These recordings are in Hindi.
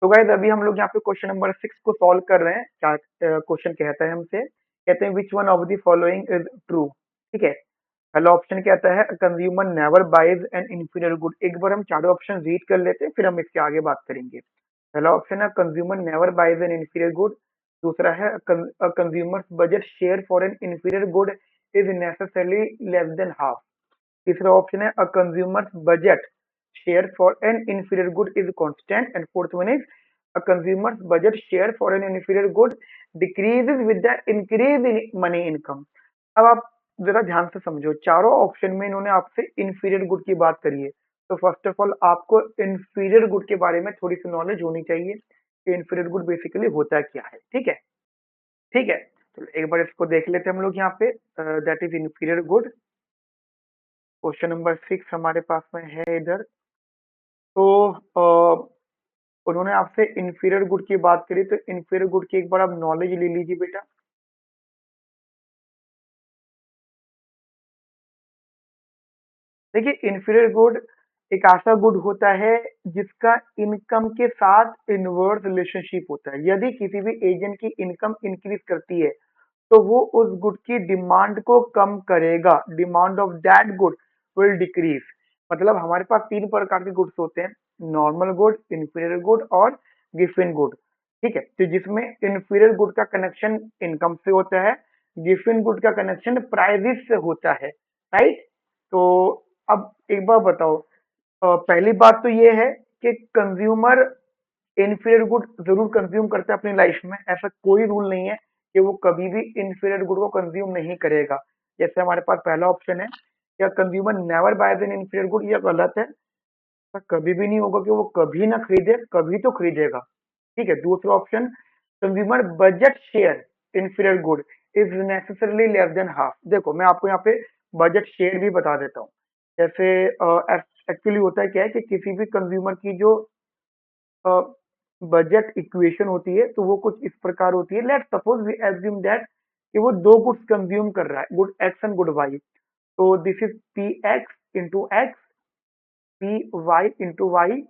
तो गाइस अभी हम लोग यहाँ पे क्वेश्चन नंबर 6 को सॉल्व कर रहे हैं। क्या क्वेश्चन कहता है हमसे, कहते हैं which one of the following is true. ठीक है, पहला ऑप्शन कहता है consumer never buys an inferior good. एक बार हम चारों ऑप्शन रीड कर लेते हैं फिर हम इसके आगे बात करेंगे। पहला ऑप्शन है consumer never buys an inferior good. दूसरा है consumers budget share for an inferior good is necessarily less than half. तीसरा ऑप्शन है a consumers budget share for an inferior good is constant. And fourth one is a consumers budget share for an inferior good decreases with the increase in money income. अब आप जरा ध्यान से समझो, चारों ऑप्शन में इन्होंने आपसे इंफीरियर गुड की बात करी है। तो फर्स्ट ऑफ ऑल आपको इंफीरियर गुड के बारे में थोड़ी सी नॉलेज होनी चाहिए कि इंफीरियर गुड बेसिकली होता क्या है। ठीक है, ठीक है, चलो एक बार इसको देख लेते हैं हम लोग यहाँ पे। That is inferior good. Question number 6 हमारे पास में है इधर। तो उन्होंने आपसे इंफीरियर गुड की बात करी, तो इंफीरियर गुड की एक बार आप नॉलेज ले लीजिए बेटा। देखिए इंफीरियर गुड एक ऐसा गुड होता है जिसका इनकम के साथ इनवर्स रिलेशनशिप होता है। यदि किसी भी एजेंट की इनकम इंक्रीज करती है तो वो उस गुड की डिमांड को कम करेगा। Demand of that good will decrease. मतलब हमारे पास तीन प्रकार के गुड्स होते हैं, नॉर्मल गुड, इंफीरियर गुड और गिफिन गुड। ठीक है, तो जिसमें इंफीरियर गुड का कनेक्शन इनकम से होता है, गिफिन गुड का कनेक्शन प्राइसेस से होता है। राइट। तो अब एक बार बताओ, पहली बात तो ये है कि कंज्यूमर इंफीरियर गुड जरूर कंज्यूम करता है अपनी लाइफ में। ऐसा कोई रूल नहीं है कि वो कभी भी इंफीरियर गुड को कंज्यूम नहीं करेगा। जैसे हमारे पास पहला ऑप्शन है या consumer never boys N inferior good, ये गलत है। ऐसा कभी भी नहीं होगा कि वो कभी ना खरीदे, कभी तो खरीदेगा। ठीक है, दूसरा option consumer budget share inferior good is necessarily less than half. देखो मैं आपको यहाँ पे बजट शेयर भी बता देता हूँ। जैसे एक्चुअली होता है क्या है कि किसी भी कंज्यूमर की जो बजट इक्वेशन होती है तो वो कुछ इस प्रकार होती है। Let suppose we assume that कि वो दो गुड्स कंज्यूम कर रहा है, good X and good Y. तो this is P X into X, P Y into Y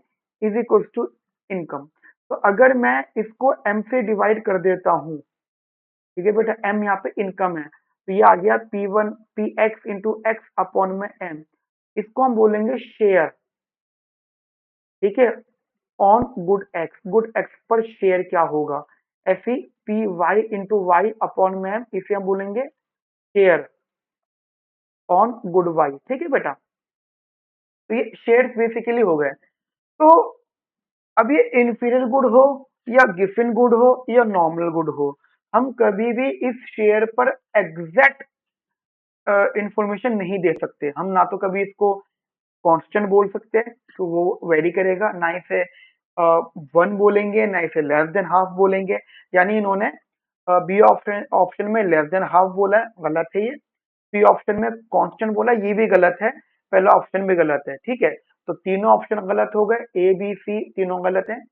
is equal to income. तो अगर मैं इसको एम से डिवाइड कर देता हूँ, ठीक है बेटा, एम यहाँ पे इनकम है, तो ये आ गया P one P X into X upon में एम। इसको हम बोलेंगे शेयर। ठीक है, ऑन गुड एक्स पर शेयर क्या होगा, ऐसी P Y into Y upon में इसे हम बोलेंगे शेयर ऑन गुड वाई। ठीक है बेटा, तो ये शेयर बेसिकली हो गए। तो अब ये इंफीरियर गुड हो या गिफिन गुड हो या नॉर्मल गुड हो, हम कभी भी इस शेयर पर एग्जैक्ट इंफॉर्मेशन नहीं दे सकते। हम ना तो कभी इसको कांस्टेंट बोल सकते हैं तो वो वेरी करेगा, ना इसे वन बोलेंगे, ना इसे लेस देन हाफ बोलेंगे। यानी इन्होंने बी ऑप्शन ऑप्शन में लेस देन हाफ बोला है, गलत है ये। सी ऑप्शन में कांस्टेंट बोला, ये भी गलत है। पहला ऑप्शन भी गलत है। ठीक है, तो तीनों ऑप्शन गलत हो गए, ए बी सी तीनों गलत हैं।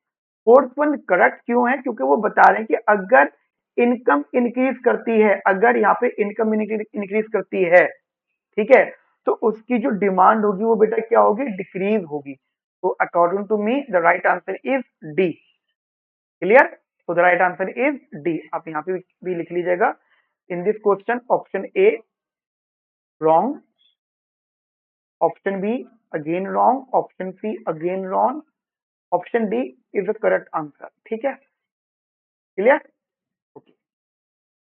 फोर्थ वन करेक्ट क्यों है, क्योंकि वो बता रहे हैं कि अगर इनकम इंक्रीज करती है, अगर यहाँ पे इनकम इंक्रीज करती है, ठीक है, तो उसकी जो डिमांड होगी वो बेटा क्या होगी, डिक्रीज होगी। तो according to me the right answer is D. Clear. तो the right answer is D. आप यहाँ पे भी लिख लीजिएगा in this question option A wrong, option B again wrong, option C again wrong, option D is the correct answer. ठीक है, क्लियर।